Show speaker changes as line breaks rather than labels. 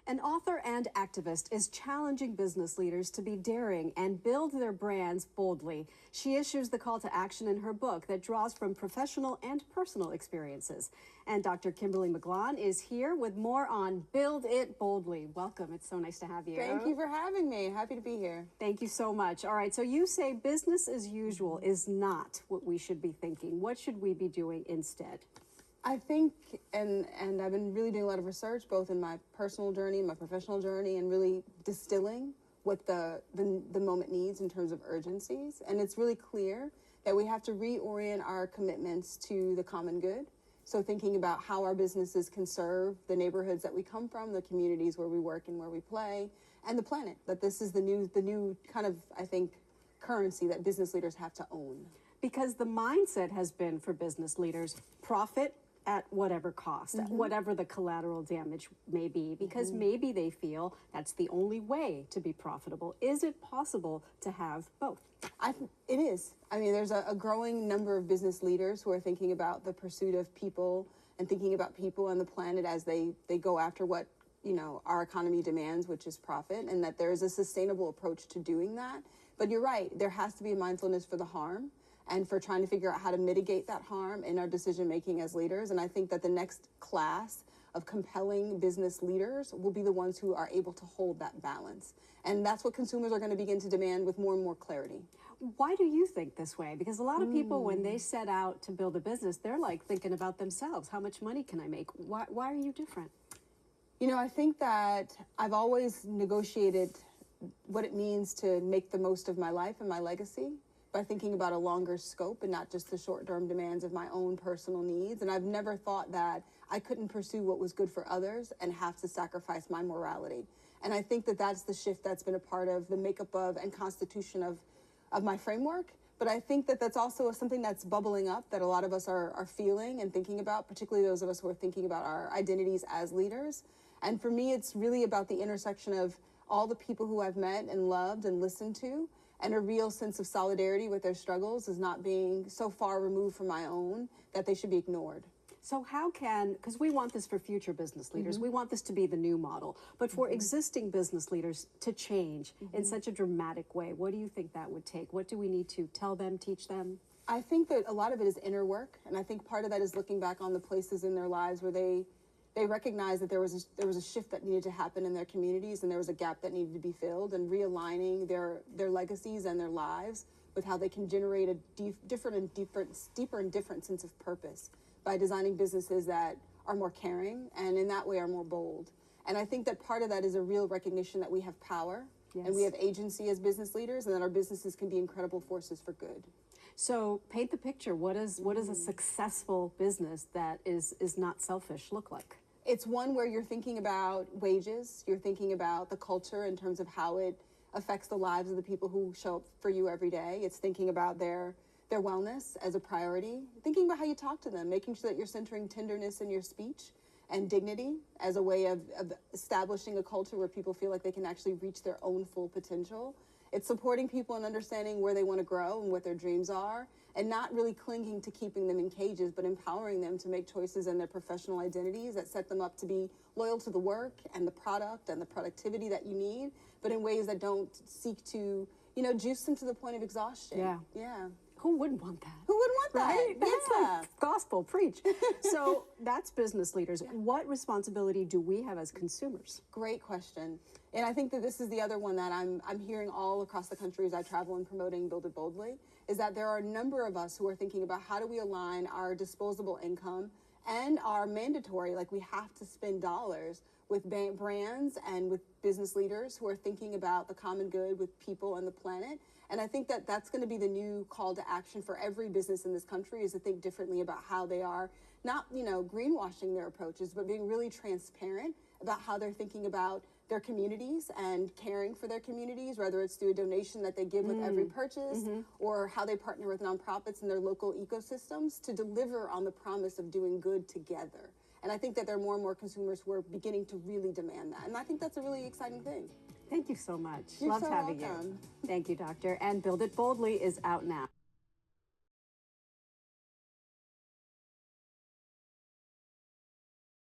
An author and activist is challenging business leaders to be daring and build their brands boldly. She issues the call to action in her book that draws from professional and personal experiences. And Dr. Kimberly McGlonn is here with more on Build It Boldly. Welcome. It's so nice to have you.
Thank you for having me. Happy to be here.
Thank you so much. All right, so you say business as usual is not what we should be thinking. What should we be doing instead?
I think, and I've been really doing a lot of research, both in my personal journey, my professional journey, and really distilling what the moment needs in terms of urgencies. And it's really clear that we have to reorient our commitments to the common good. So thinking about how our businesses can serve the neighborhoods that we come from, the communities where we work and where we play, and the planet. That this is the new kind of, I think, currency that business leaders have to own.
Because the mindset has been for business leaders, profit at whatever cost, at whatever the collateral damage may be, because maybe they feel that's the only way to be profitable. Is it possible to have both?
It is. I mean, there's a growing number of business leaders who are thinking about the pursuit of people and thinking about people and the planet as they go after what, you know, our economy demands, which is profit, and that there is a sustainable approach to doing that. But you're right, there has to be a mindfulness for the harm and for trying to figure out how to mitigate that harm in our decision making as leaders. And I think that the next class of compelling business leaders will be the ones who are able to hold that balance. And that's what consumers are going to begin to demand with more and more clarity.
Why do you think this way? Because a lot of people, when they set out to build a business, they're like thinking about themselves. How much money can I make? Why are you different?
You know, I think that I've always negotiated what it means to make the most of my life and my legacy by thinking about a longer scope and not just the short-term demands of my own personal needs. And I've never thought that I couldn't pursue what was good for others and have to sacrifice my morality. And I think that that's the shift that's been a part of the makeup of and constitution of my framework. But I think that that's also something that's bubbling up that a lot of us are feeling and thinking about, particularly those of us who are thinking about our identities as leaders. And for me, it's really about the intersection of all the people who I've met and loved and listened to, and a real sense of solidarity with their struggles as not being so far removed from my own that they should be ignored.
So how can, because we want this for future business leaders, we want this to be the new model, but for existing business leaders to change in such a dramatic way, what do you think that would take? What do we need to tell them, teach them?
I think that a lot of it is inner work, and I think part of that is looking back on the places in their lives where they recognize that there was a shift that needed to happen in their communities, and there was a gap that needed to be filled, and realigning their legacies and their lives with how they can generate a deeper and different sense of purpose by designing businesses that are more caring and in that way are more bold. And I think that part of that is a real recognition that we have power and we have agency as business leaders, and that our businesses can be incredible forces for good.
So paint the picture. What does a successful business that is not selfish look like?
It's one where you're thinking about wages, you're thinking about the culture in terms of how it affects the lives of the people who show up for you every day. It's thinking about their wellness as a priority, thinking about how you talk to them, making sure that you're centering tenderness in your speech and dignity as a way of establishing a culture where people feel like they can actually reach their own full potential. It's supporting people and understanding where they want to grow and what their dreams are, and not really clinging to keeping them in cages, but empowering them to make choices in their professional identities that set them up to be loyal to the work and the product and the productivity that you need, but in ways that don't seek to, you know, juice them to the point of exhaustion.
Yeah. Who wouldn't want that?
Who wouldn't want that?
Right? That's like gospel, preach. So that's business leaders. What responsibility do we have as consumers?
Great question. And I think that this is the other one that I'm hearing all across the country as I travel and promoting Build It Boldly, is that there are a number of us who are thinking about how do we align our disposable income and our mandatory, like we have to spend dollars with brands and with business leaders who are thinking about the common good with people and the planet. And I think that that's going to be the new call to action for every business in this country, is to think differently about how they are not, you know, greenwashing their approaches, but being really transparent about how they're thinking about their communities and caring for their communities, whether it's through a donation that they give with every purchase or how they partner with nonprofits in their local ecosystems to deliver on the promise of doing good together. And I think that there are more and more consumers who are beginning to really demand that. And I think that's a really exciting thing.
Thank you so much.
You're
Loved
so
having
welcome.
you. Thank you, Doctor. And Build It Boldly is out now.